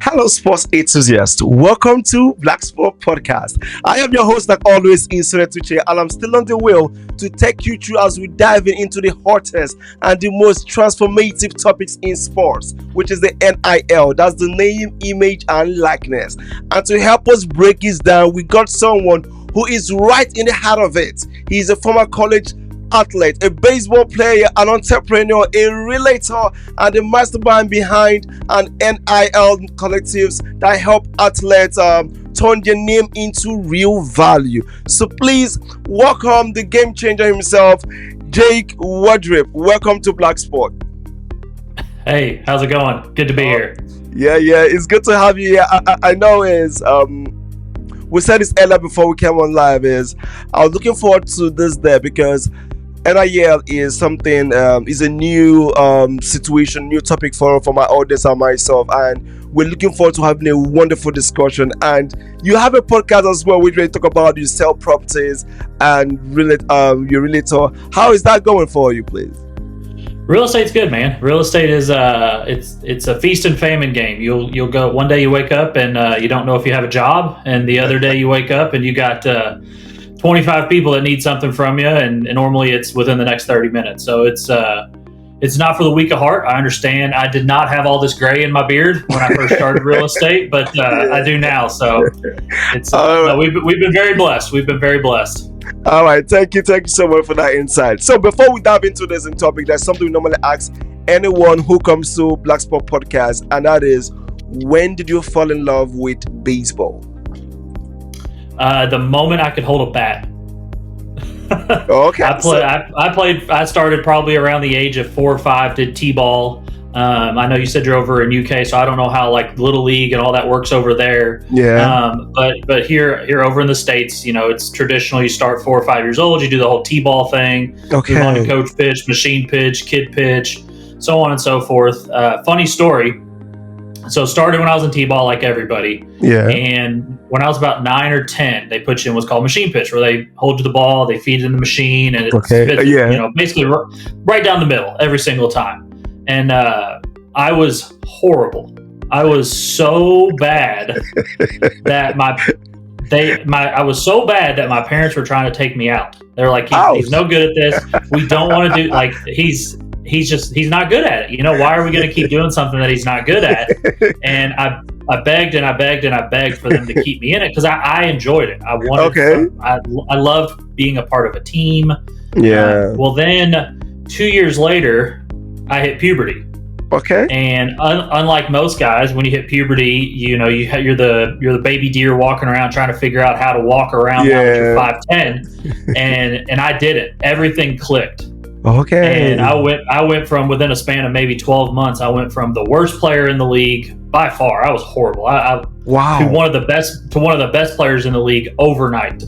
Hello, sports enthusiasts. Welcome to Blaqsport Podcast. I am your host, like always, Insure Tuche, and I'm still on the wheel to take you through as we dive into the hottest and the most transformative topics in sports, which is the NIL. That's the name, image, and likeness. And to help us break this down, we got someone who is right in the heart of it. He's a former college athlete, a baseball player, an entrepreneur, a realtor, and the mastermind behind an NIL collectives that help athletes turn their name into real value. So please welcome the game changer himself, Jake Wardrip. Welcome to Blaqsport. Hey, how's it going? Good to be here. Yeah, it's good to have you here. I know we said this earlier before we came on live, I was looking forward to this day because NIL is something, is a new situation, new topic for my audience and myself, and we're looking forward to having a wonderful discussion. And you have a podcast as well, which we talk about you sell properties and your realtor. How is that going for you, please? Real estate's good, man. Real estate is it's a feast and famine game. You'll go one day you wake up and you don't know if you have a job, and the other day you wake up and you got 25 people that need something from you, and normally it's within the next 30 minutes. So it's not for the weak of heart. I understand. I did not have all this gray in my beard when I first started real estate, but I do now. So it's no, we've been very blessed. We've been very blessed. All right, thank you so much for that insight. So before we dive into this topic, there's something we normally ask anyone who comes to Blaqsport Podcast, and that is, when did you fall in love with baseball? The moment I could hold a bat. Okay. I started probably around the age of 4 or 5, did t-ball. I know you said you're over in UK, so I don't know how like Little League and all that works over there. Yeah. But here over in the States, it's traditional. You start 4 or 5 years old, you do the whole t-ball thing. Okay. Move on to coach pitch, machine pitch, kid pitch, so on and so forth. Funny story. So started when I was in t-ball, like everybody. Yeah. And when I was about 9 or 10, they put you in what's called machine pitch, where they hold you the ball, they feed it in the machine, and it's basically right down the middle every single time. And I was horrible. I was so bad that I was so bad that my parents were trying to take me out. They're like, he's no good at this. We don't want to do like he's not good at it. Why are we going to keep doing something that he's not good at? And I begged and I begged and I begged for them to keep me in it because I enjoyed it. I wanted. Okay. I loved being a part of a team. Yeah. Well, then 2 years later, I hit puberty. Okay. And unlike most guys, when you hit puberty, you're the baby deer walking around trying to figure out how to walk around now that you're 5'10", and I did it. Everything clicked. Okay. And I went from within a span of maybe 12 months, I went from the worst player in the league by far. I was horrible. Wow. To one of the best players in the league overnight,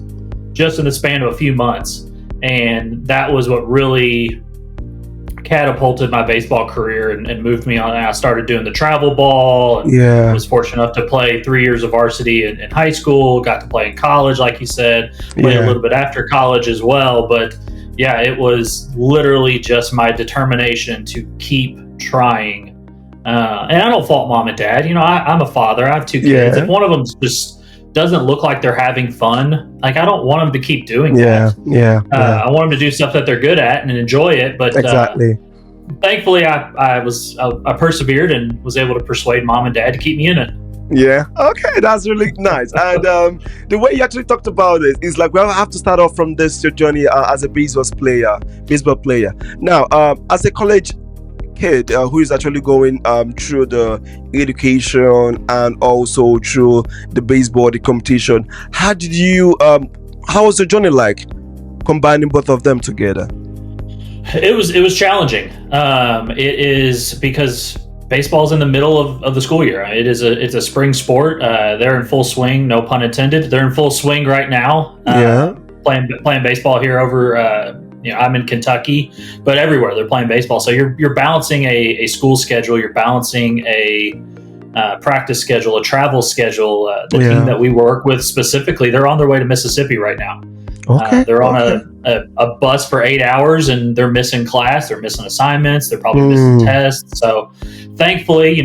just in the span of a few months. And that was what really catapulted my baseball career and moved me on. I started doing the travel ball and was fortunate enough to play 3 years of varsity in high school, got to play in college, like you said, played a little bit after college as well. But yeah, it was literally just my determination to keep trying. And I don't fault mom and dad. I'm a father. I have 2 kids. If one of them just doesn't look like they're having fun, like I don't want them to keep doing that. I want them to do stuff that they're good at and enjoy it. But exactly. Thankfully, I persevered and was able to persuade mom and dad to keep me in it. Yeah. Okay, that's really nice. And the way you actually talked about it is like, well, I have to start off from this your journey as a baseball player. Now, as a college kid who is actually going through the education and also through the baseball, the competition, how was your journey like combining both of them together? It was challenging. It is because baseball's in the middle of the school year. It's a spring sport. They're in full swing, no pun intended. They're in full swing right now. Playing baseball here over. I'm in Kentucky, but everywhere they're playing baseball. So you're balancing a school schedule. You're balancing a practice schedule, a travel schedule. The team that we work with specifically, they're on their way to Mississippi right now. Okay. They're on a bus for 8 hours and they're missing class, they're missing assignments, they're probably missing tests. So thankfully,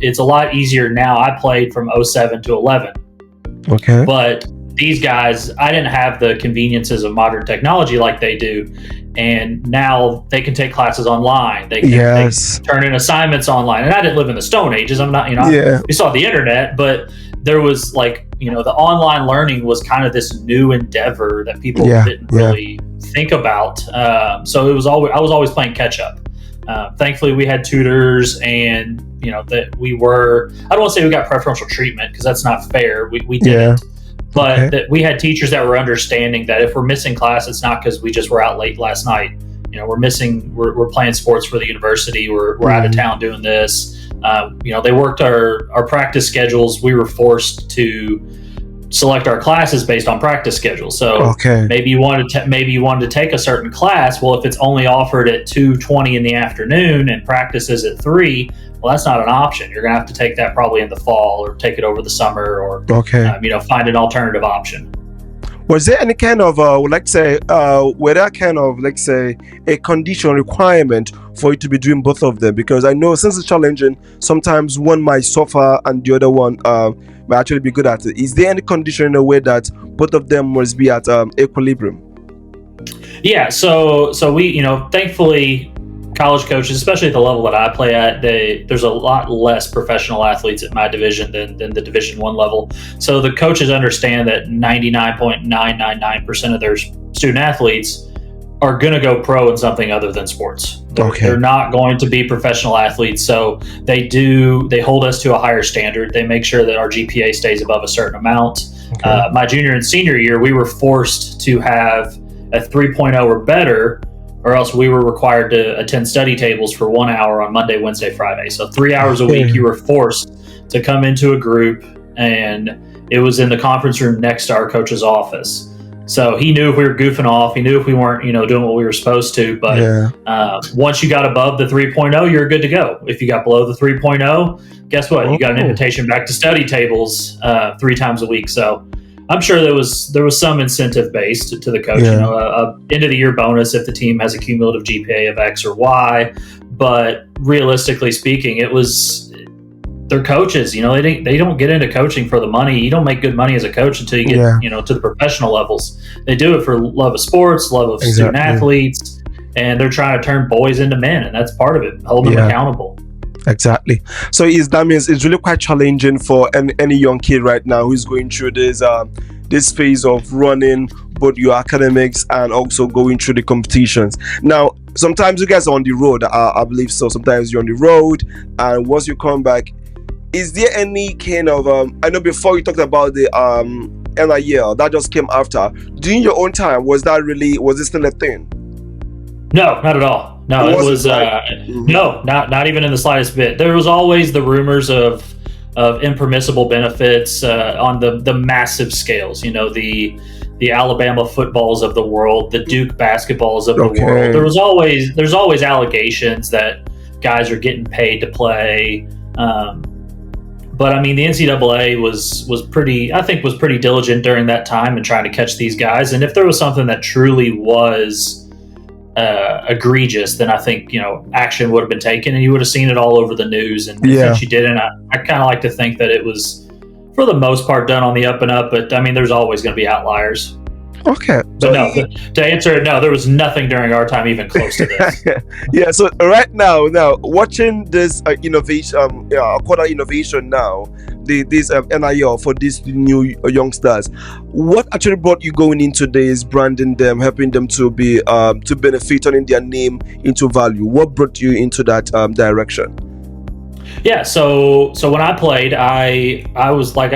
it's a lot easier now. I played from 07 to 11. Okay. But these guys, I didn't have the conveniences of modern technology like they do. And now they can take classes online. They can turn in assignments online. And I didn't live in the Stone Ages. I'm not, we saw the internet, but there was the online learning was kind of this new endeavor that people didn't really think about. So I was always playing catch up. Thankfully, we had tutors, and that we were. I don't want to say we got preferential treatment because that's not fair. We didn't, but that we had teachers that were understanding that if we're missing class, it's not because we just were out late last night. We're playing sports for the university. We're out of town doing this. They worked our practice schedules. We were forced to select our classes based on practice schedules. So maybe you wanted to take a certain class. Well, if it's only offered at 2:20 in the afternoon and practice is at 3, well, that's not an option. You're gonna have to take that probably in the fall, or take it over the summer, or find an alternative option. Was there any kind of a condition requirement for you to be doing both of them? Because I know since it's challenging, sometimes one might suffer and the other one might actually be good at it. Is there any condition in a way that both of them must be at equilibrium? Yeah, so we, thankfully, college coaches, especially at the level that I play at, there's a lot less professional athletes at my division than the Division I level. So the coaches understand that 99.999% of their student athletes are going to go pro in something other than sports. They're not going to be professional athletes. So they hold us to a higher standard. They make sure that our GPA stays above a certain amount. My junior and senior year, we were forced to have a 3.0 or better, or else we were required to attend study tables for 1 hour on Monday, Wednesday, Friday. So 3 hours a week, you were forced to come into a group, and it was in the conference room next to our coach's office. So he knew if we were goofing off, he knew if we weren't, doing what we were supposed to. But once you got above the 3.0, you're good to go. If you got below the 3.0, guess what? You got an invitation back to study tables 3 times a week. So I'm sure there was some incentive based to the coach, a end of the year bonus if the team has a cumulative GPA of X or Y. But realistically speaking, it was their coaches. They don't get into coaching for the money. You don't make good money as a coach until you get to the professional levels. They do it for love of sports, love of student athletes, and they're trying to turn boys into men, and that's part of it, holding them accountable. Exactly. So that means it's really quite challenging for any young kid right now who's going through this phase of running both your academics and also going through the competitions. Now, sometimes you guys are on the road, I believe so. Sometimes you're on the road, and once you come back, is there any kind of I know before you talked about the NIL that just came after. During your own time, was it still a thing? No, not at all. No, it was no, not even in the slightest bit. There was always the rumors of impermissible benefits on the massive scales. The Alabama footballs of the world, the Duke basketballs of the world. There's always allegations that guys are getting paid to play. But I mean, the NCAA was pretty diligent during that time in trying to catch these guys. And if there was something that truly was egregious, then I think action would have been taken, and you would have seen it all over the news. And since you didn't, I kind of like to think that it was for the most part done on the up and up. But I mean, there's always going to be outliers. Okay. So no, to answer it, no, there was nothing during our time even close to this. Yeah. So right now, watching this innovation, quarter innovation now, this NIL for these new youngsters, what actually brought you going into this, branding them, helping them to be to benefit, turning their name into value? What brought you into that direction? Yeah, so when I played, I was like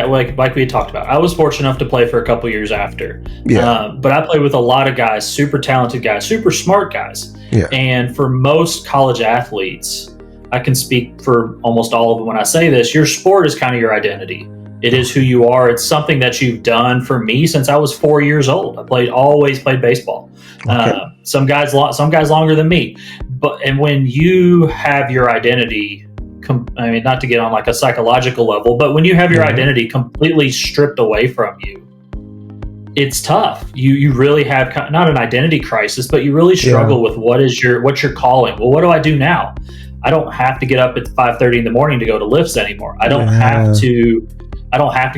we had talked about. I was fortunate enough to play for a couple years after. But I played with a lot of guys, super talented guys, super smart guys. And for most college athletes, I can speak for almost all of them when I say this, your sport is kind of your identity. It is who you are. It's something that you've done. For me, since I was 4 years old, I always played baseball. Some guys longer than me. And when you have your identity, I mean, not to get on like a psychological level, but when you have your identity completely stripped away from you, it's tough. You really have not an identity crisis, but you really struggle with what's your calling. Well, what do I do now? I don't have to get up at 5:30 in the morning to go to lifts anymore. I don't have to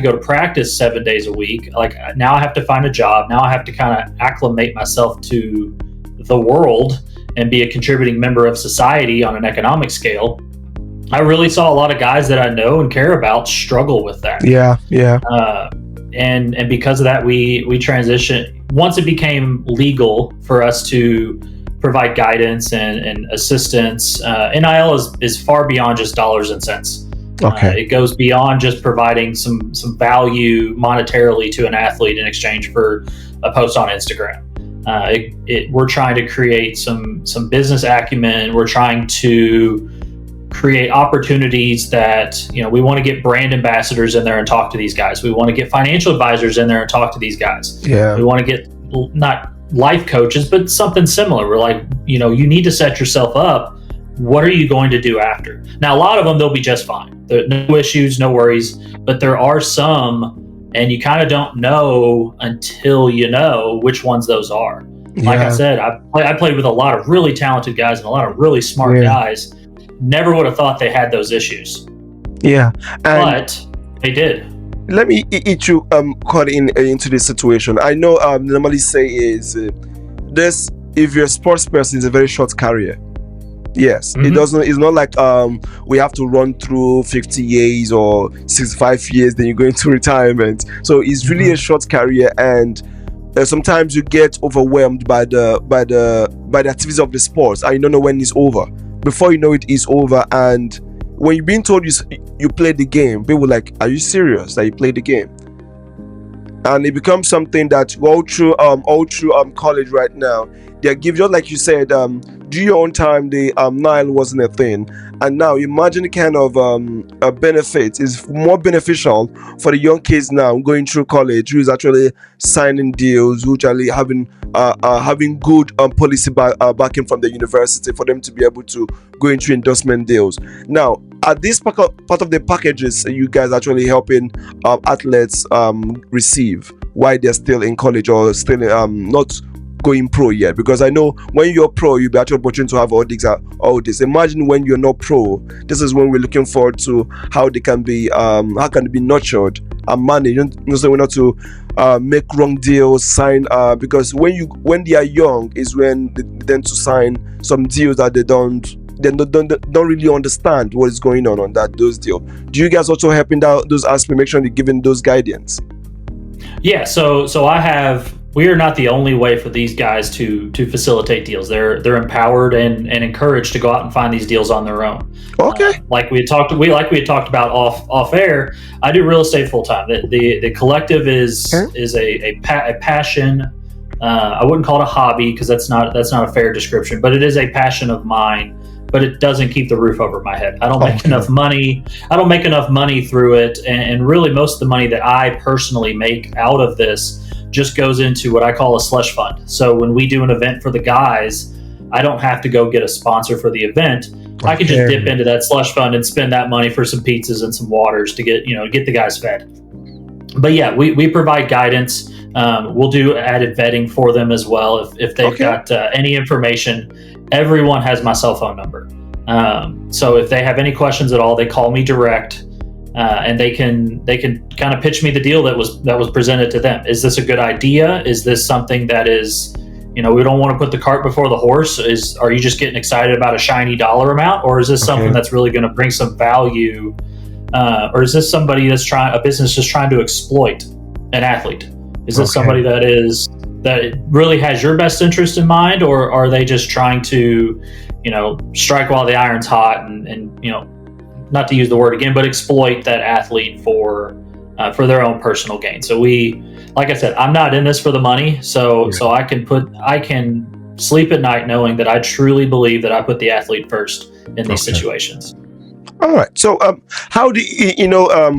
go to practice 7 days a week. Like now I have to find a job. Now I have to kind of acclimate myself to the world and be a contributing member of society on an economic scale. I really saw a lot of guys that I know and care about struggle with that. And because of that, we transitioned. Once it became legal for us to provide guidance and assistance, NIL is far beyond just dollars and cents. It goes beyond just providing some value monetarily to an athlete in exchange for a post on Instagram. We're trying to create some business acumen. We're trying to create opportunities that, we want to get brand ambassadors in there and talk to these guys. We want to get financial advisors in there and talk to these guys. We want to get not life coaches, but something similar. We're like, you need to set yourself up. What are you going to do after? Now, a lot of them, they'll be just fine. There, no issues, no worries. But there are some, and you kind of don't know until you know which ones those are. Like I said, I played with a lot of really talented guys and a lot of really smart guys. Never would have thought they had those issues. But they did. Let me eat you caught into this situation. I know normally say is this, if you're a sports person, it's a very short career. Yes, it's not like we have to run through 50 years or 65 years, then you go into retirement. So it's really a short career, and sometimes you get overwhelmed by the activities of the sports, and you don't know when it's over. Before you know it is over, and when you're being told you played the game, people are like, are you serious that you played the game? And it becomes something that all through college right now, they give, just like you said, do your own time, the NIL wasn't a thing. And now imagine the kind of benefits is more beneficial for the young kids now going through college, who is actually signing deals, who actually having good policy backing from the university for them to be able to go into endorsement deals. Now, are this part of the packages you guys actually helping athletes receive while they're still in college or still not going pro yet? Because I know when you're pro, you'll be actually opportunity to have all this. Imagine when you're not pro. This is when we're looking forward to how they can be nurtured and managed. So we're not to make wrong deals, sign because when they are young is when they tend to sign some deals that they don't really understand what is going on those deals. Do you guys also help in those aspects, make sure they're giving those guidance? Yeah, so we are not the only way for these guys to facilitate deals. They're empowered and encouraged to go out and find these deals on their own. Like we had talked about off air. I do real estate full time. The collective is a passion. I wouldn't call it a hobby because that's not a fair description, but it is a passion of mine. But it doesn't keep the roof over my head. I don't make enough money. I don't make enough money through it, and really most of the money that I personally make out of this just goes into what I call a slush fund. So when we do an event for the guys, I don't have to go get a sponsor for the event. I can just dip into that slush fund and spend that money for some pizzas and some waters to get the guys fed. But yeah, we provide guidance. We'll do added vetting for them as well if they've got any information. Everyone has my cell phone number. So if they have any questions at all, they call me direct, and they can kind of pitch me the deal that was presented to them. Is this a good idea? Is this something that is, we don't want to put the cart before the horse? Are you just getting excited about a shiny dollar amount, or is this something that's really going to bring some value? Or is this somebody a business just trying to exploit an athlete? Is this somebody that really has your best interest in mind, or are they just trying to, strike while the iron's hot and not to use the word again, but exploit that athlete for their own personal gain? So like I said, I'm not in this for the money. So I can sleep at night knowing that I truly believe that I put the athlete first in these situations. All right. So, how do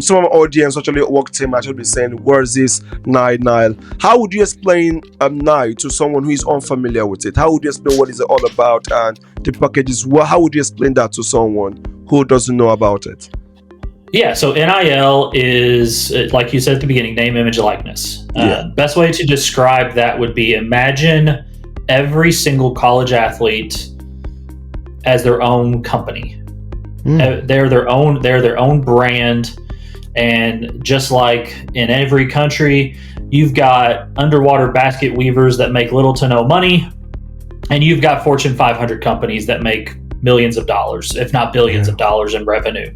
some of our audience actually walked in, actually be saying, "Where's this NIL?" How would you explain NIL to someone who is unfamiliar with it? How would you explain what is it all about and the packages? How would you explain that to someone who doesn't know about it? Yeah, so NIL is, like you said at the beginning, name, image, likeness. Best way to describe that would be, imagine every single college athlete as their own company. They're their own brand, and just like in every country, you've got underwater basket weavers that make little to no money, and you've got Fortune 500 companies that make millions of dollars, if not billions of dollars in revenue.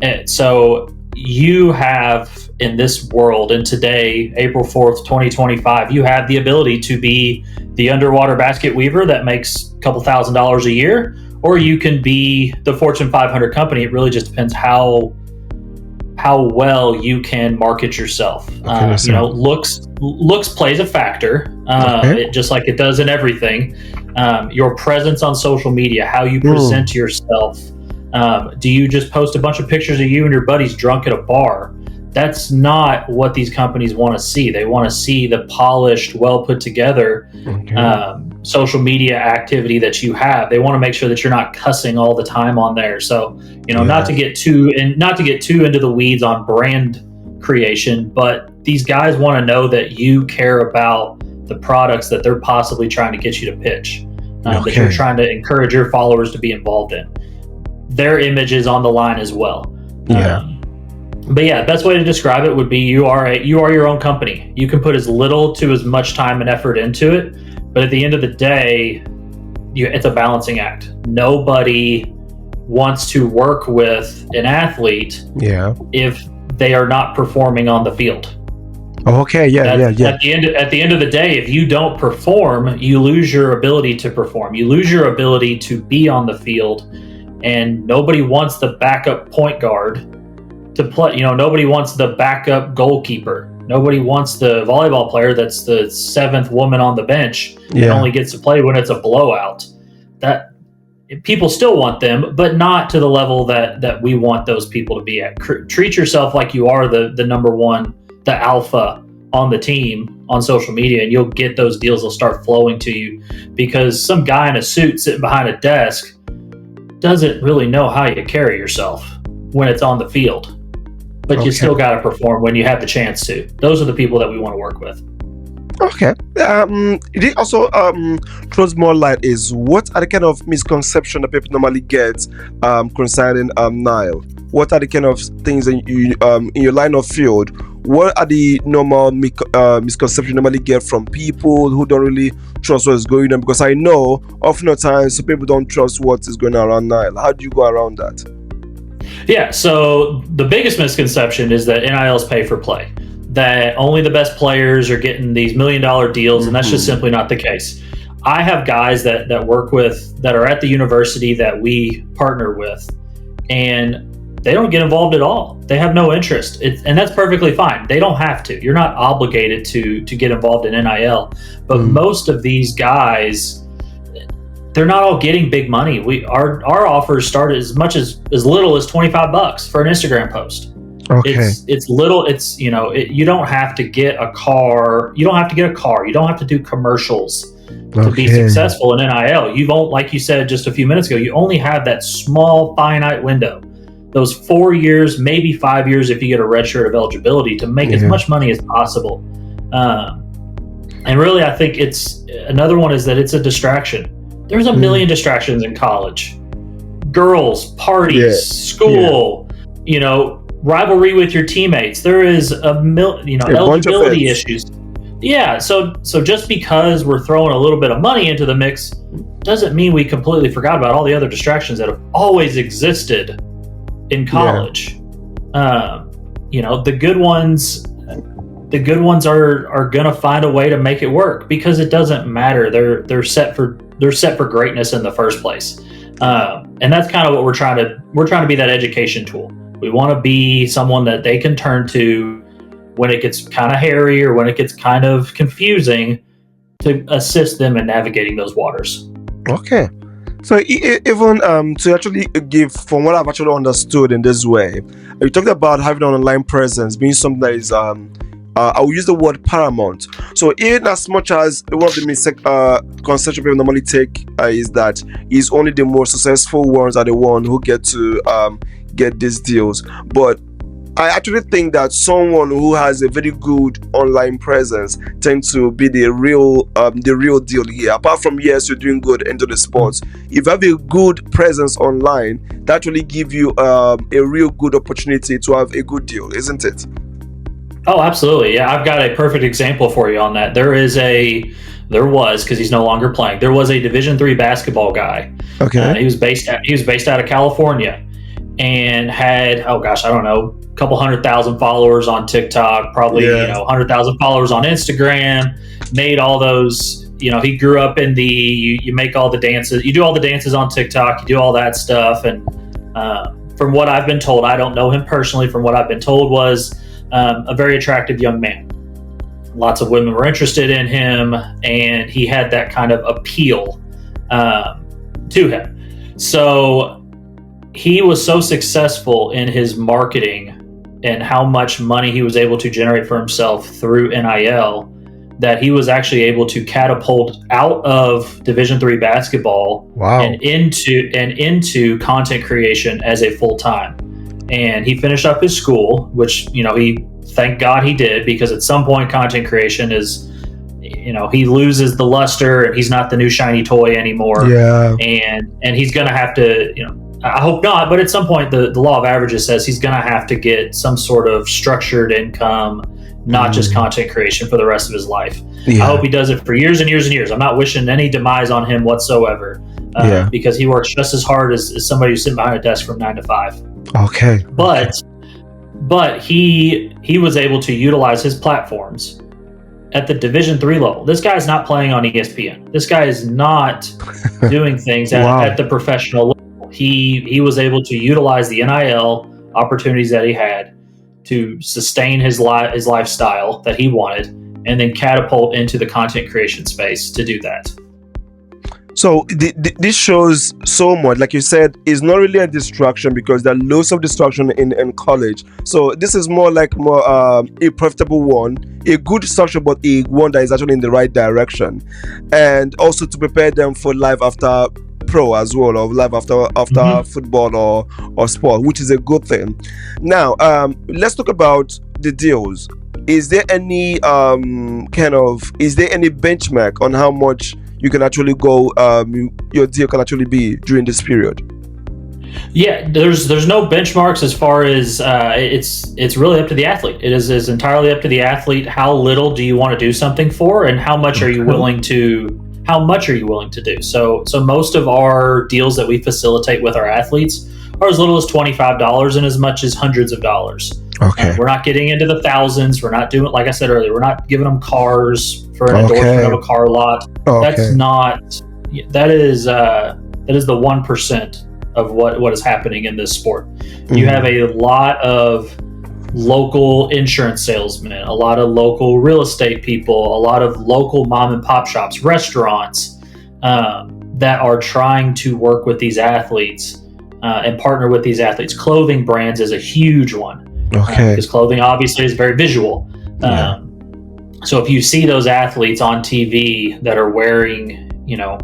And so you have, in this world, and today, April 4th, 2025, you have the ability to be the underwater basket weaver that makes a couple $1,000s a year, or you can be the Fortune 500 company. It really just depends how well you can market yourself. Looks plays a factor, just like it does in everything. Your presence on social media, how you present yourself. Do you just post a bunch of pictures of you and your buddies drunk at a bar? That's not what these companies want to see. They want to see the polished, well put together social media activity that you have. They want to make sure that you're not cussing all the time on there. So, not to get too into the weeds on brand creation, but these guys want to know that you care about the products that they're possibly trying to get you to pitch, that you're trying to encourage your followers to be involved in. Their image is on the line as well. But yeah, best way to describe it would be you are your own company. You can put as little to as much time and effort into it, but at the end of the day, it's a balancing act. Nobody wants to work with an athlete if they are not performing on the field. At the end of the day, if you don't perform, you lose your ability to perform. You lose your ability to be on the field, and nobody wants the backup point guard to play. Nobody wants the backup goalkeeper. Nobody wants the volleyball player that's the seventh woman on the bench and only gets to play when it's a blowout. That people still want them, but not to the level that we want those people to be at. Treat yourself like you are the number one, the alpha on the team on social media, and you'll get those deals. They'll start flowing to you, because some guy in a suit sitting behind a desk doesn't really know how you carry yourself when it's on the field. But you still got to perform when you have the chance to. Those are the people that we want to work with. Okay. It also throws more light is, what are the kind of misconceptions that people normally get concerning NIL? What are the kind of things in your line of field? What are the normal misconceptions you normally get from people who don't really trust what's going on? Because I know oftentimes people don't trust what is going on around NIL. How do you go around that? Yeah, so the biggest misconception is that NILs pay for play, that only the best players are getting these $1 million deals, and that's just simply not the case. I have guys that work with, that are at the university that we partner with, and they don't get involved at all. They have no interest, and that's perfectly fine. They don't have to. You're not obligated to get involved in NIL, but most of these guys, they're not all getting big money. Our offers start as little as $25 for an Instagram post. Okay. It's little. It's you don't have to get a car. You don't have to get a car. You don't have to do commercials to be successful in NIL. Like you said just a few minutes ago, you only have that small finite window, those 4 years, maybe 5 years if you get a red shirt of eligibility, to make as much money as possible. And really, I think it's another one is that it's a distraction. There's a million distractions in college. Girls, parties, school, rivalry with your teammates. There is eligibility issues. Yeah, so just because we're throwing a little bit of money into the mix doesn't mean we completely forgot about all the other distractions that have always existed in college. The good ones are gonna find a way to make it work, because it doesn't matter. They're set for greatness in the first place, and that's kind of what we're trying to be, that education tool. We want to be someone that they can turn to when it gets kind of hairy or when it gets kind of confusing, to assist them in navigating those waters. Okay. So even to actually give, from what I've actually understood in this way, you talked about having an online presence being something that is I will use the word paramount. So in as much as one of the misconceptions people normally take is that only the most successful ones are the ones who get to get these deals, but I actually think that someone who has a very good online presence tends to be the real deal here. Apart from, yes, you're doing good into the sports, if you have a good presence online, that really give you a real good opportunity to have a good deal, isn't it? Oh, absolutely. Yeah, I've got a perfect example for you on that. There was, because he's no longer playing, there was a Division III basketball guy. Okay. He was based out of California, and had, oh gosh, I don't know, a couple 100,000 followers on TikTok, probably 100,000 followers on Instagram. Made all those, he grew up in you make all the dances, you do all the dances on TikTok, you do all that stuff, and from what I've been told, I don't know him personally, from what I've been told, was a very attractive young man. Lots of women were interested in him, and he had that kind of appeal to him. So he was so successful in his marketing and how much money he was able to generate for himself through NIL that he was actually able to catapult out of Division III basketball. Wow. and into content creation as a full-time. And he finished up his school, which, he, thank God he did, because at some point content creation is, he loses the luster and he's not the new shiny toy anymore. Yeah. And he's going to have to, I hope not, but at some point the law of averages says he's going to have to get some sort of structured income, not just content creation, for the rest of his life. Yeah. I hope he does it for years and years and years. I'm not wishing any demise on him whatsoever, because he works just as hard as somebody who's sitting behind a desk from 9 to 5. Okay. But he was able to utilize his platforms at the Division III level. This guy's not playing on ESPN. This guy is not doing things at the professional level. He was able to utilize the NIL opportunities that he had to sustain his lifestyle that he wanted, and then catapult into the content creation space to do that. So this shows so much, like you said, it's not really a distraction, because there are loads of distraction in college. So this is more a profitable one, a good distraction, but a one that is actually in the right direction, and also to prepare them for life after pro as well, or life after football or sport, which is a good thing. Now, let's talk about the deals. Is there any benchmark on how much you can actually go, your deal can actually be during this period? Yeah, there's no benchmarks as far as it's really up to the athlete. It is entirely up to the athlete. How little do you want to do something for, and how much are you willing to do? So most of our deals that we facilitate with our athletes are as little as $25 and as much as hundreds of dollars. Okay. We're not getting into the thousands. We're not doing, like I said earlier, we're not giving them cars for an endorsement of a car lot. Okay. That is the 1% of what is happening in this sport. You have a lot of local insurance salesmen, a lot of local real estate people, a lot of local mom and pop shops, restaurants that are trying to work with these athletes and partner with these athletes. Clothing brands is a huge one. Okay. Because clothing obviously is very visual. So if you see those athletes on TV that are wearing your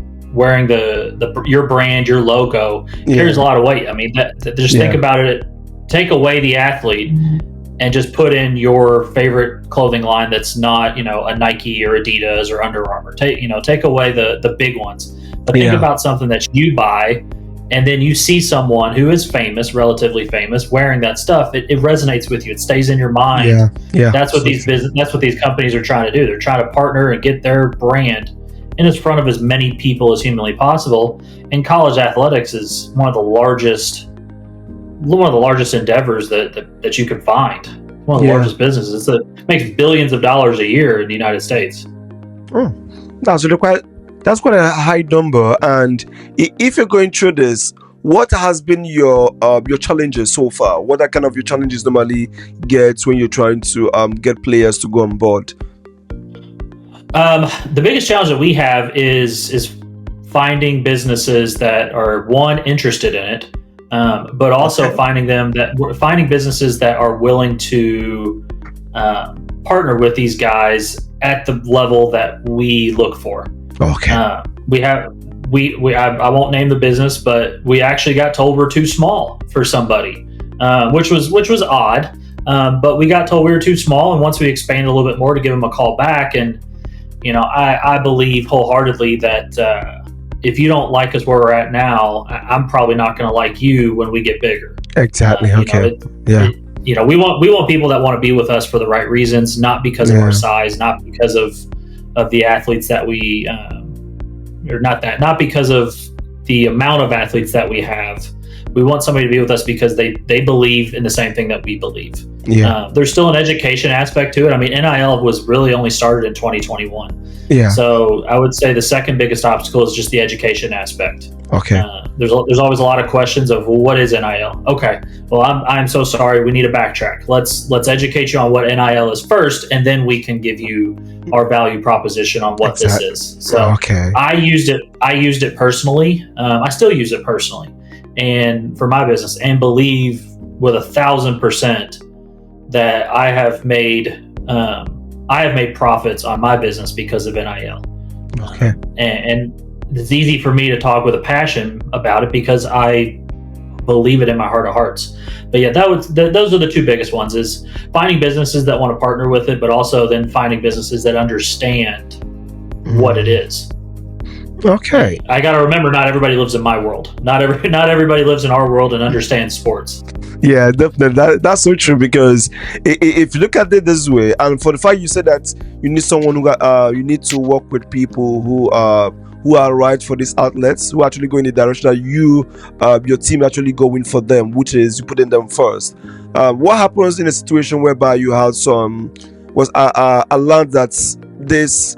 brand, your logo, carries a lot of weight. I mean, think about it. Take away the athlete and just put in your favorite clothing line that's not, a Nike or Adidas or Under Armour. Take away the big ones. But think about something that you buy, and then you see someone who is famous, relatively famous, wearing that stuff. It resonates with you. It stays in your mind. Yeah. That's what these companies are trying to do. They're trying to partner and get their brand in front of as many people as humanly possible. And college athletics is one of the largest endeavors that you can find. One of the largest businesses that makes billions of dollars a year in the United States. That's quite a high number. And if you're going through this, what has been your challenges so far? What are kind of your challenges normally get when you're trying to get players to go on board? The biggest challenge that we have is finding businesses that are, one, interested in it, but also finding businesses that are willing to partner with these guys at the level that we look for. Okay. I won't name the business, but we actually got told we're too small for somebody, which was odd. But we got told we were too small, and once we expanded a little bit more, to give them a call back. And I believe wholeheartedly that if you don't like us where we're at now, I'm probably not going to like you when we get bigger. Exactly. Okay. We want people that want to be with us for the right reasons, not because of our size, not because of the athletes that we, not because of the amount of athletes that we have. We want somebody to be with us because they believe in the same thing that we believe. Yeah. There's still an education aspect to it. I mean, NIL was really only started in 2021. Yeah. So I would say the second biggest obstacle is just the education aspect. Okay. There's always a lot of questions of, well, what is NIL? Okay. Well, I'm so sorry. We need to backtrack. Let's educate you on what NIL is first, and then we can give you our value proposition on what this is. So I used it personally. I still use it personally, and for my business, and believe with 1,000% that I have made profits on my business because of NIL. Okay. And it's easy for me to talk with a passion about it because I believe it in my heart of hearts. But yeah, those are the two biggest ones: is finding businesses that want to partner with it, but also then finding businesses that understand what it is. Okay. I got to remember, not everybody lives in my world. Not everybody lives in our world and understands sports. Yeah, definitely. That's so true, because if you look at it this way, and for the fact you said that you need someone you need to work with people who are right for these outlets, who actually go in the direction that your team actually going for them, which is you putting them first. What happens in a situation whereby you have a land that's this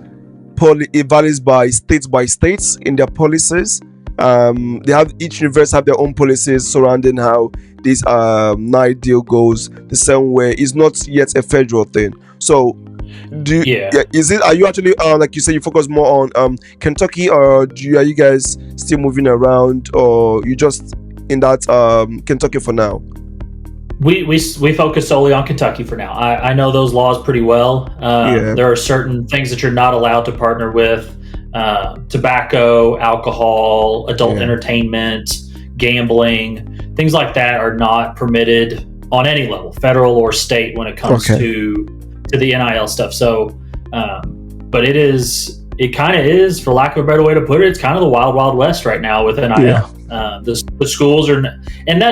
it varies by states in their policies. They have, each university have their own policies surrounding how this NIL deal goes. The same way, it's not yet a federal thing. So, are you actually like you say, you focus more on Kentucky, or are you guys still moving around, or you just in that Kentucky for now? We focus solely on Kentucky for now. I know those laws pretty well. There are certain things that you're not allowed to partner with. Tobacco, alcohol, adult entertainment, gambling, things like that are not permitted on any level, federal or state, when it comes to the NIL stuff. So, but it kind of is, for lack of a better way to put it, it's kind of the wild, wild west right now with NIL. The schools are, and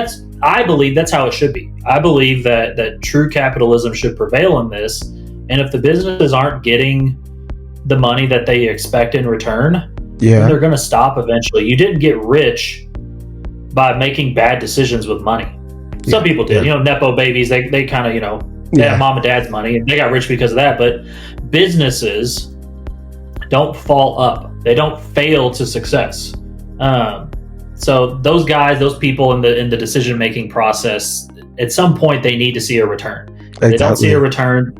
I believe that's how it should be. I believe that true capitalism should prevail in this. And if the businesses aren't getting the money that they expect in return, then they're going to stop eventually. You didn't get rich by making bad decisions with money. Some people did. Nepo babies, they kind of, they have mom and dad's money, and they got rich because of that. But businesses don't fall up. They don't fail to success. So those guys, those people in the decision-making process, at some point they need to see a return. If they don't see a return,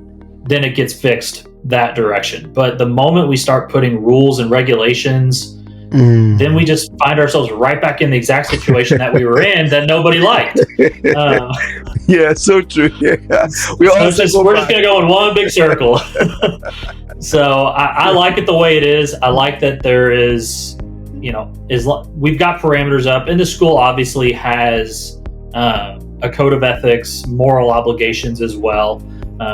then it gets fixed that direction. But the moment we start putting rules and regulations, then we just find ourselves right back in the exact situation that we were in that nobody liked. So true. We're just going to go in one big circle. So I like it the way it is. I like that there is, we've got parameters up, and the school obviously has a code of ethics, moral obligations as well.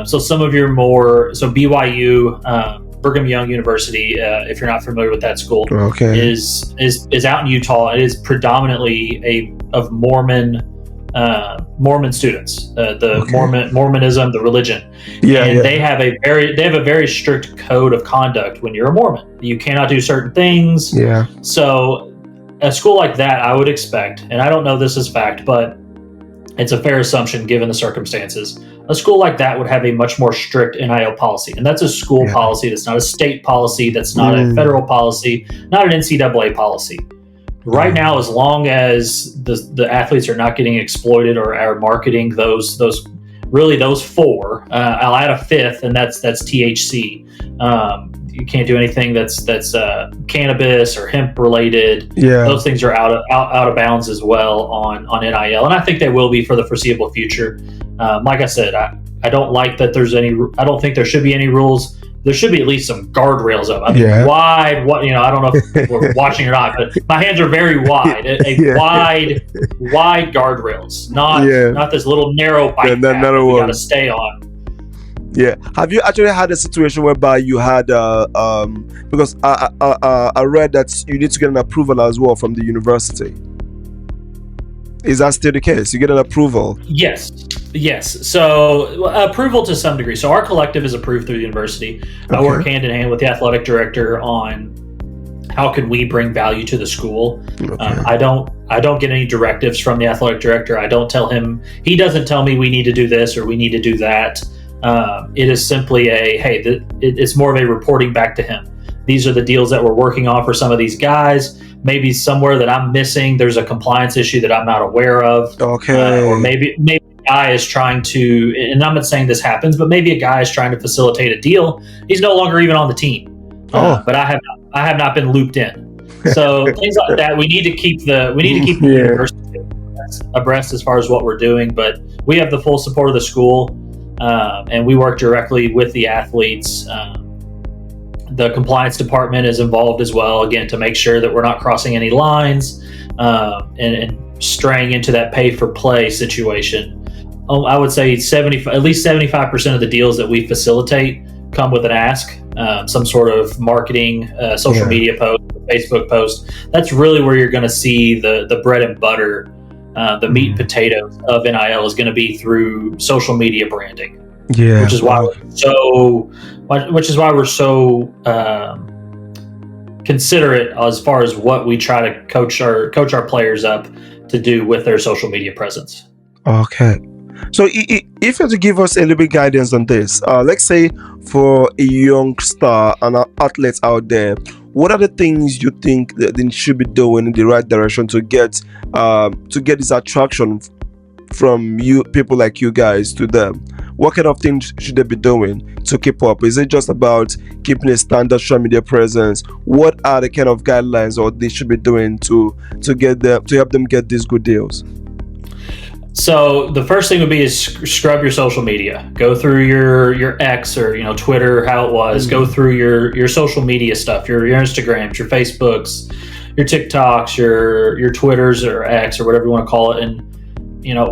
So some of your BYU, Brigham Young University, if you're not familiar with that school, is out in Utah. It is predominantly of Mormon students, Mormonism, the religion. They have a very strict code of conduct when you're a Mormon. You cannot do certain things. So a school like that, I would expect, and I don't know this is fact, but it's a fair assumption given the circumstances, a school like that would have a much more strict NIL policy. And that's a school policy. That's not a state policy. That's not a federal policy, not an NCAA policy. Right now, as long as the athletes are not getting exploited or are marketing those four, I'll add a fifth, and that's THC. You can't do anything that's cannabis or hemp related. Those things are out of bounds as well on NIL, and I think they will be for the foreseeable future. Like I said, I don't like that there's any. I don't think there should be any rules, there should be at least some guardrails up. I mean, Yeah. wide, what, you know, I don't know if we're watching or not, but my hands are very wide, Yeah. wide guardrails, not this little narrow bike path that we got to stay on. Yeah. Have you actually had a situation whereby you had because I read that you need to get an approval as well from the university? Is that still the case? You get an approval? Yes. So approval to some degree. So our collective is approved through the university. Okay. I work hand in hand with the athletic director on how can we bring value to the school. Okay. I don't get any directives from the athletic director. I don't tell him. He doesn't tell me we need to do this or we need to do that. It is simply it's more of a reporting back to him. These are the deals that we're working on for some of these guys. Maybe somewhere that I'm missing, there's a compliance issue that I'm not aware of. Okay. Or maybe a guy is trying to, and I'm not saying this happens, but maybe a guy is trying to facilitate a deal. He's no longer even on the team. But I have not been looped in. So things like that, we need to keep the university abreast as far as what we're doing. But we have the full support of the school, and we work directly with the athletes. The compliance department is involved as well, again, to make sure that we're not crossing any lines and straying into that pay for play situation. I would say at least 75% of the deals that we facilitate come with an ask, some sort of marketing, social media post, Facebook post. That's really where you're going to see the bread and butter, the meat and potatoes of NIL is going to be through social media branding. Yeah, which is why we're so considerate as far as what we try to coach our players up to do with their social media presence. Okay, so if you have to give us a little bit guidance on this, let's say for a young star and athletes out there, what are the things you think that they should be doing in the right direction to get this attraction from people like you guys to them? What kind of things should they be doing to keep up? Is it just about keeping a standard social media presence? What are the kind of guidelines or they should be doing to help them get these good deals? So the first thing would be is scrub your social media. Go through your X or Twitter, how it was. Go through your social media stuff, your Instagrams, your Facebooks, your TikToks, your Twitters or X or whatever you want to call it. And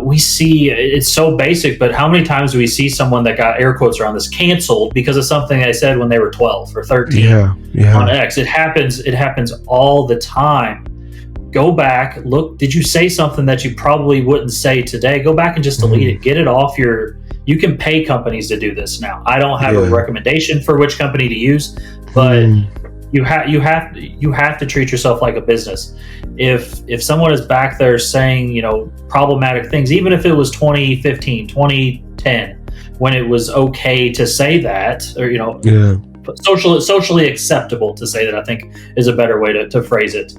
we see it's so basic, but how many times do we see someone that got air quotes around this canceled because of something they said when they were 12 or 13 on X? It happens all the time. Go back, look, did you say something that you probably wouldn't say today? Go back and just delete it. Get it off you can pay companies to do this now. I don't have a recommendation for which company to use, but you have to treat yourself like a business. If someone is back there saying, problematic things, even if it was 2015, 2010, when it was okay to say that, or, socially acceptable to say that, I think is a better way to phrase it.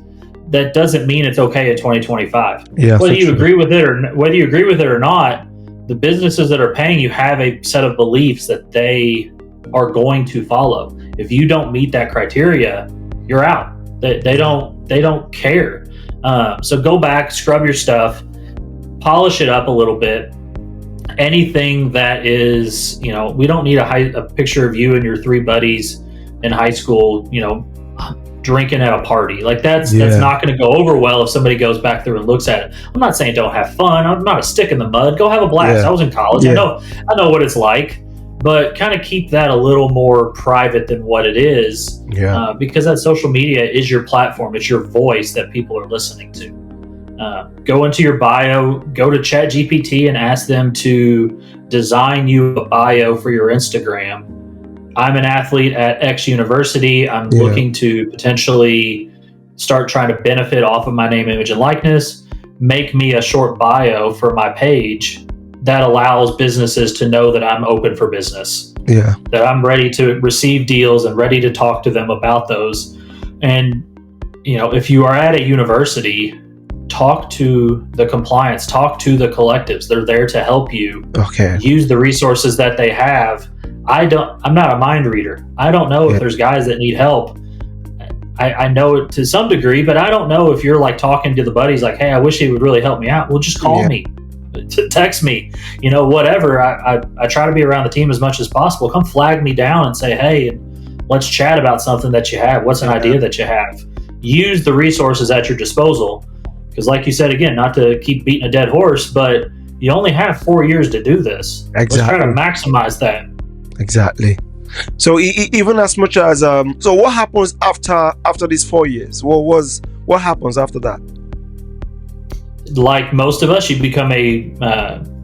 That doesn't mean it's okay in 2025. Whether you agree with it or not, the businesses that are paying you have a set of beliefs that they are going to follow. If you don't meet that criteria, you're out. They don't care. So go back, scrub your stuff, polish it up a little bit. Anything that is, we don't need a picture of you and your three buddies in high school, drinking at a party. Like that's not going to go over well if somebody goes back through and looks at it. I'm not saying don't have fun. I'm not a stick in the mud. Go have a blast. I was in college. I know what it's like. But kind of keep that a little more private than what it is, because that social media is your platform. It's your voice that people are listening to. Go into your bio, go to ChatGPT and ask them to design you a bio for your Instagram. I'm an athlete at X university. I'm looking to potentially start trying to benefit off of my name, image, and likeness. Make me a short bio for my page that allows businesses to know that I'm open for business. That I'm ready to receive deals and ready to talk to them about those. And, if you are at a university, talk to the compliance, talk to the collectives. They're there to help you. Use the resources that they have. I'm not a mind reader. I don't know if there's guys that need help. I know it to some degree, but I don't know if you're like talking to the buddies like, hey, I wish he would really help me out. Well, just call me. text me, whatever. I try to be around the team as much as possible. Come flag me down and say, hey, let's chat about something that you have. What's an idea that you have? Use the resources at your disposal. Because like you said, again, not to keep beating a dead horse, but you only have 4 years to do this. Exactly. Let's try to maximize that. Exactly. So even as much as so what happens after these 4 years? What happens after that? Like most of us, you become a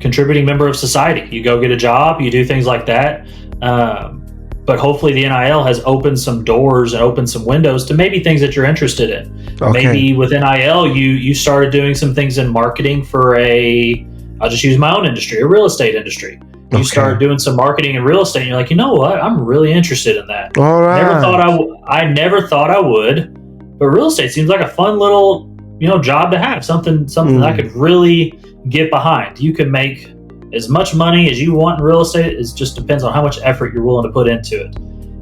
contributing member of society. You go get a job, you do things like that. But hopefully the NIL has opened some doors and opened some windows to maybe things that you're interested in. Okay. Maybe with NIL, you started doing some things in marketing for I'll just use my own industry, a real estate industry. You started doing some marketing in real estate and you're like, you know what? I'm really interested in that. All right. I never thought I would, but real estate seems like a fun little, job to have, something that I could really get behind. You can make as much money as you want in real estate. It just depends on how much effort you're willing to put into it.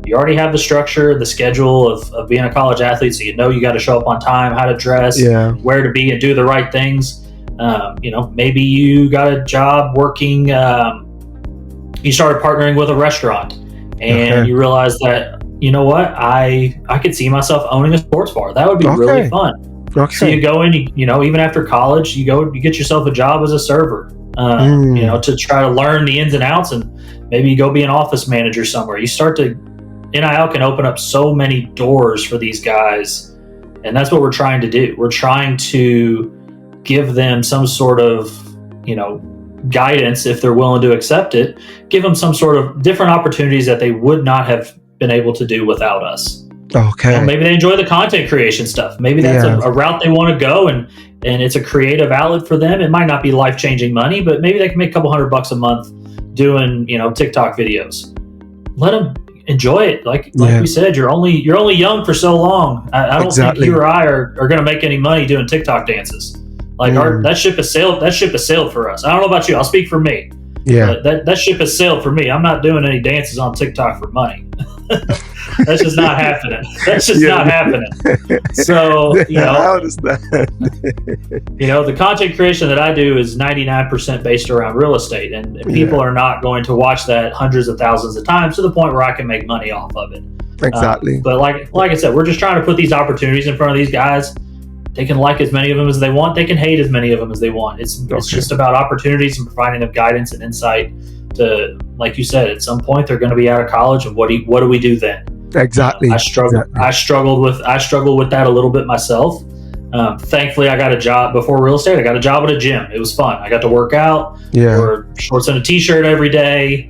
You already have the structure, the schedule of being a college athlete, so you got to show up on time, how to dress, where to be, and do the right things. Maybe you got a job working. You started partnering with a restaurant, and you realize that I could see myself owning a sports bar. That would be really fun. So you go in, even after college, you get yourself a job as a server. To try to learn the ins and outs, and maybe you go be an office manager somewhere. NIL can open up so many doors for these guys, and that's what we're trying to do. We're trying to give them some sort of, guidance if they're willing to accept it, give them some sort of different opportunities that they would not have been able to do without us. Okay. Maybe they enjoy the content creation stuff. Maybe that's a route they want to go, and it's a creative outlet for them. It might not be life-changing money, but maybe they can make a couple $100 a month doing, TikTok videos. Let them enjoy it. Like we said, you're only young for so long. I don't think you or I are going to make any money doing TikTok dances. Like that ship has sailed. That ship has sailed for us. I don't know about you. I'll speak for me. Yeah. That ship has sailed for me. I'm not doing any dances on TikTok for money. That's just not happening. That's just not happening. So, I understand. The content creation that I do is 99% based around real estate, and people are not going to watch that hundreds of thousands of times to the point where I can make money off of it. Exactly. But like I said, we're just trying to put these opportunities in front of these guys. They can like as many of them as they want. They can hate as many of them as they want. It's just about opportunities and providing them guidance and insight to, like you said, at some point they're going to be out of college, and what do we do then? Exactly. I struggled with that a little bit myself. Thankfully, I got a job before real estate. I got a job at a gym. It was fun. I got to work out. Wore shorts and a t-shirt every day.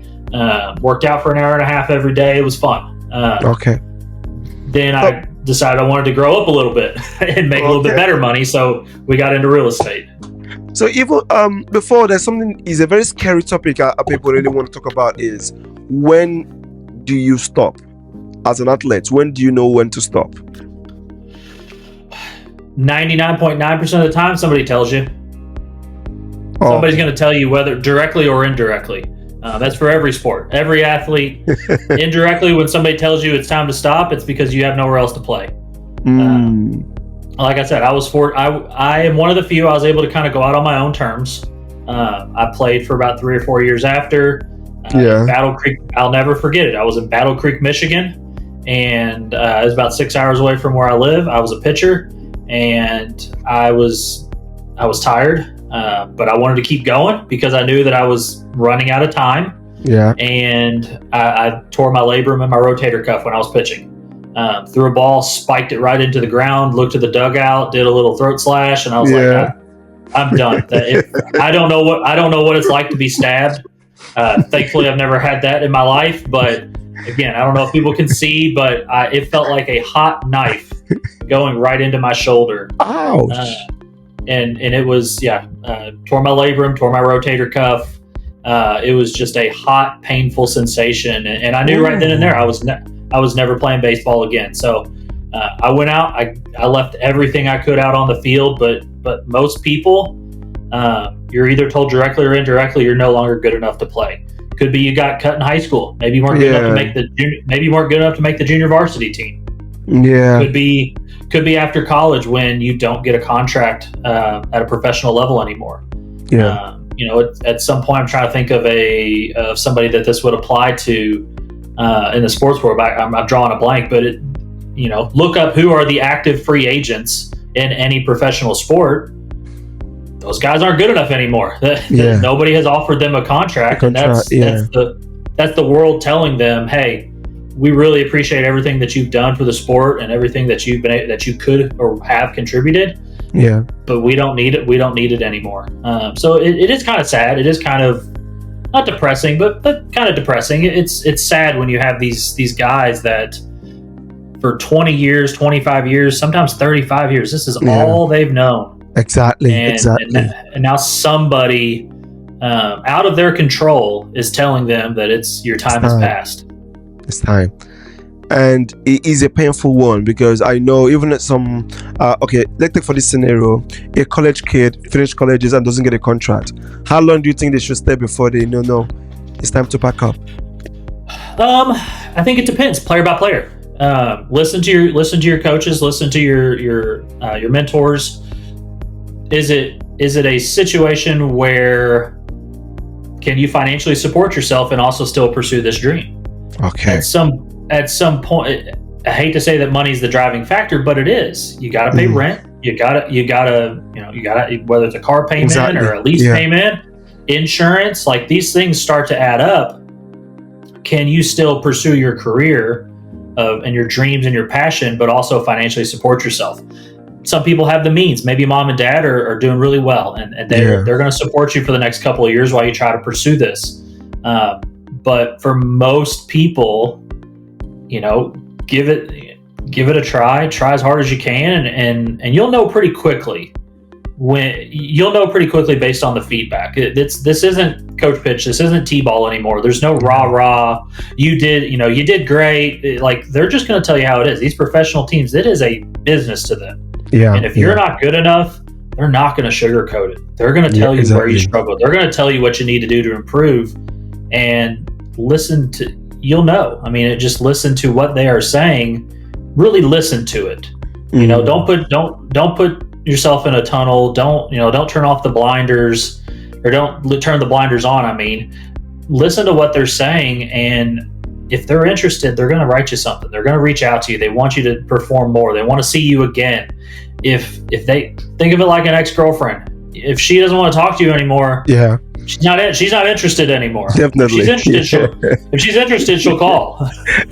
Worked out for an hour and a half every day. It was fun. Then I decided I wanted to grow up a little bit and make a little bit better money, so we got into real estate. So even before, there's something is a very scary topic people really want to talk about is, when do you stop as an athlete? When do you know when to stop? 99.9% of the time, somebody tells you. Somebody's going to tell you, whether directly or indirectly. That's for every sport, every athlete. Indirectly, when somebody tells you it's time to stop, it's because you have nowhere else to play. Like I said, I am one of the few I was able to kind of go out on my own terms. I played for about 3 or 4 years after. In Battle Creek, I'll never forget it. I was in Battle Creek, Michigan, and it was about 6 hours away from where I live. I was a pitcher, and I was tired. But I wanted to keep going because I knew that I was running out of time. And I tore my labrum and my rotator cuff when I was pitching. Threw a ball, spiked it right into the ground, looked at the dugout, did a little throat slash, and I was like, I'm done. I don't know what it's like to be stabbed. Thankfully, I've never had that in my life. But again, I don't know if people can see, but it felt like a hot knife going right into my shoulder. Ouch. And it was tore my labrum, tore my rotator cuff. It was just a hot, painful sensation, and I knew right then and there I was never playing baseball again. So I went out. I left everything I could out on the field, but most people, you're either told directly or indirectly you're no longer good enough to play. Could be you got cut in high school. Maybe you weren't good enough to make the junior varsity team. Could be after college when you don't get a contract at a professional level anymore. at some point, I'm trying to think of somebody that this would apply to in the sports world. I'm drawing a blank, but look up who are the active free agents in any professional sport. Those guys aren't good enough anymore. Nobody has offered them a contract, and that's the world telling them, hey, we really appreciate everything that you've done for the sport and everything that you could or have contributed. Yeah. But we don't need it. We don't need it anymore. So it is kind of sad. It is kind of not depressing, but kind of depressing. It's sad when you have these guys that for 20 years, 25 years, sometimes 35 years, this is all they've known. Exactly. And now somebody out of their control is telling them that your time has passed. It's time. And it is a painful one, because I know even at some let's take for this scenario, a college kid finished colleges and doesn't get a contract. How long do you think they should stay before they know, no, it's time to pack up? I think it depends, player by player. Listen to your coaches, listen to your mentors. Is it a situation where can you financially support yourself and also still pursue this dream? Okay. At some point, I hate to say that money's the driving factor, but it is. You got to pay rent. You gotta, whether it's a car payment or a lease payment, insurance, like these things start to add up. Can you still pursue your career and your dreams and your passion, but also financially support yourself? Some people have the means. Maybe mom and dad are doing really well, and they're going to support you for the next couple of years while you try to pursue this. But for most people, give it a try as hard as you can, and you'll know pretty quickly based on the feedback. This isn't coach pitch, this isn't t-ball anymore. There's no rah you did great. Like, they're just going to tell you how it is. These professional teams, it is a business to them, and if you're not good enough, they're not going to sugarcoat it. They're going to tell you where you struggle. They're going to tell you what you need to do to improve, and you'll know. I mean, just listen to what they are saying. Really listen to it. Don't put yourself in a tunnel. Don't turn off the blinders, or don't turn the blinders on. I mean, listen to what they're saying, and if they're interested, they're going to write you something. They're going to reach out to you. They want you to perform more. They want to see you again. If they think of it like an ex-girlfriend, if she doesn't want to talk to you anymore, she's not interested anymore. Definitely. If she's interested, she'll call.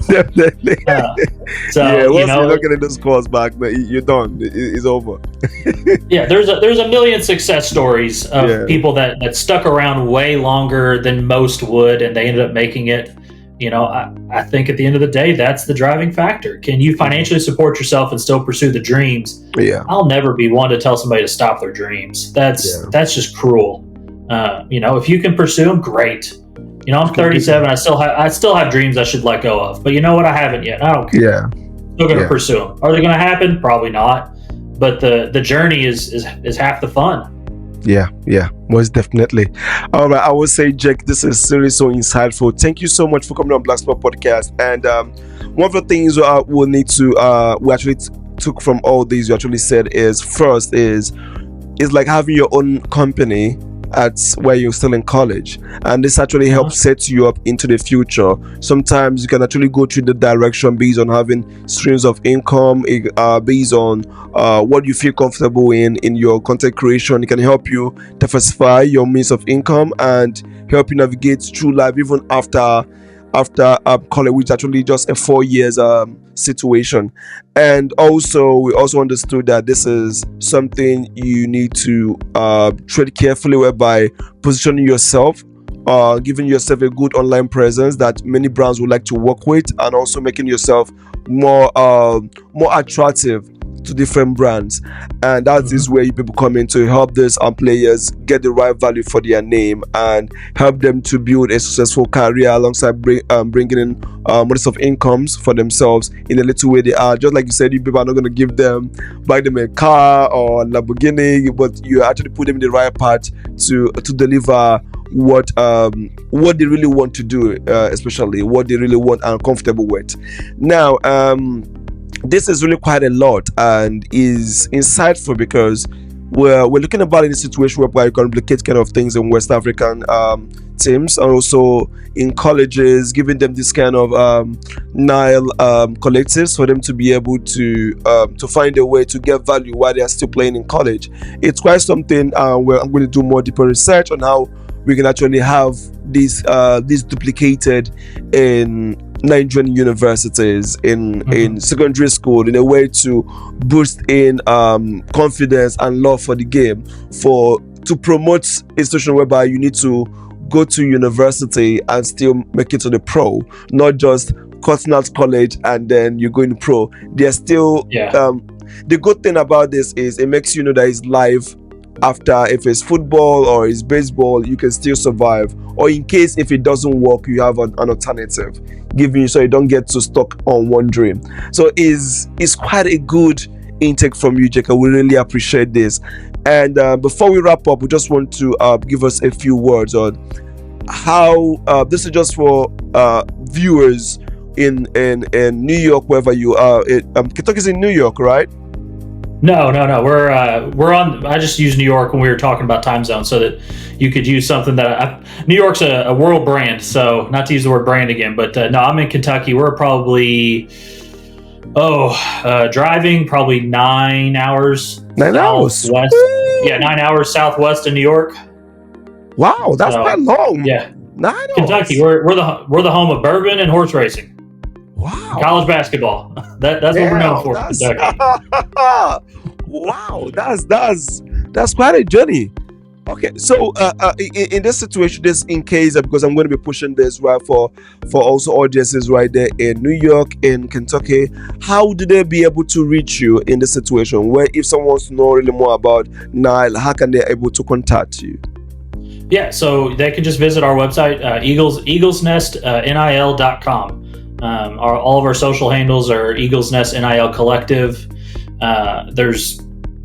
Definitely. Once you're not getting those calls back, you're done. It's over. There's a million success stories of people that stuck around way longer than most would, and they ended up making it. I think at the end of the day, that's the driving factor. Can you financially support yourself and still pursue the dreams? I'll never be one to tell somebody to stop their dreams. That's just cruel. If you can pursue them, great. I'm 37. I still have dreams I should let go of. But you know what? I haven't yet. I don't care. Still going to pursue them. Are they going to happen? Probably not. But the journey is half the fun. Yeah, most definitely. All right, I would say, Jake, this is seriously so insightful. Thank you so much for coming on Blaqsport Podcast. And one of the things we'll need to we actually took from all these you actually said is, first is like having your own company at where you're still in college, and this actually helps set you up into the future. Sometimes you can actually go through the direction based on having streams of income, based on what you feel comfortable in your content creation. It can help you diversify your means of income and help you navigate through life even after college, which is actually just a 4 years situation. And also we also understood that this is something you need to tread carefully, whereby positioning yourself, giving yourself a good online presence that many brands would like to work with, and also making yourself more attractive to different brands. And that is where people come in to help these players get the right value for their name and help them to build a successful career alongside bringing in modest of incomes for themselves in a little way they are. Just like you said, you people are not going to buy them a car or a Lamborghini, but you actually put them in the right path to deliver what they really want to do, especially what they really want and are comfortable with. Now, this is really quite a lot and is insightful, because we're looking about in a situation whereby you can replicate kind of things in West African teams, and also in colleges, giving them this kind of NIL collectives for them to be able to find a way to get value while they are still playing in college. It's quite something where I'm going to do more deeper research on how we can actually have this duplicated in Nigerian universities, in secondary school, in a way to boost in confidence and love for the game, to promote a situation whereby you need to go to university and still make it to the pro, not just cutting out college and then you're going pro. There's still the good thing about this is it makes you know that it's live. After, if it's football or it's baseball, you can still survive, or in case if it doesn't work, you have an alternative giving you, so you don't get too stuck on one dream. So it's quite a good intake from you, Jake. We really appreciate this. And before we wrap up, we just want to give us a few words on how this is just for viewers in New York, wherever you are. Kentucky's in New York, right? No. We're on. I just used New York when we were talking about time zone, so that you could use something that New York's a world brand. So not to use the word brand again, but no, I'm in Kentucky. We're probably driving probably 9 hours. 9 hours. West. Yeah, 9 hours southwest of New York. Wow, that's quite long. Yeah, 9 hours. Kentucky. We're the home of bourbon and horse racing. Wow. College basketball. That's what we're known for. Kentucky. Wow, that's quite a journey. Okay, so in this situation, just in case, because I'm going to be pushing this right for also audiences right there in New York, in Kentucky, how do they be able to reach you in this situation? Where if someone wants to know really more about NIL, how can they able to contact you? Yeah, so they can just visit our website, eaglesnestnil.com. All of our social handles are Eagles Nest NIL Collective. There's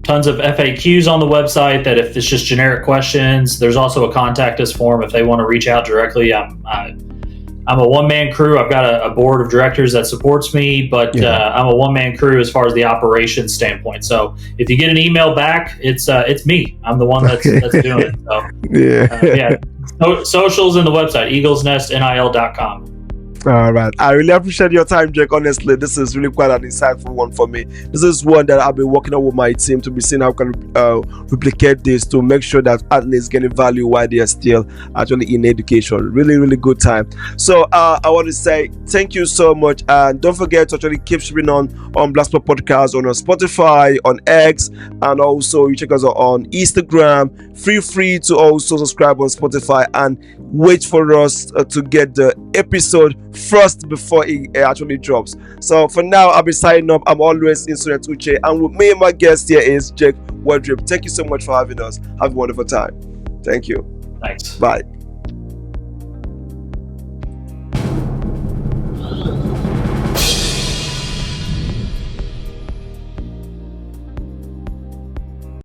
tons of FAQs on the website that if it's just generic questions, there's also a contact us form if they want to reach out directly. I'm a one-man crew. I've got a board of directors that supports me, but I'm a one-man crew as far as the operations standpoint. So if you get an email back, it's me. I'm the one that's doing it. So, socials and the website, eaglesnestnil.com. All right. I really appreciate your time, Jake. Honestly, this is really quite an insightful one for me. This is one that I've been working on with my team to be seeing how we can replicate this to make sure that athletes getting value while they are still actually in education. Really, really good time. So I want to say thank you so much, and don't forget to actually keep streaming on Blaqsport Podcast on Spotify, on X, and also you check us out on Instagram. Feel free to also subscribe on Spotify and wait for us to get the episode first before it actually drops. So for now, I'll be signing up. I'm always Insurance Uche, and with me and my guest here is Jake Wardrip. Thank you so much for having us. Have a wonderful time. Thank you. Thanks. Bye.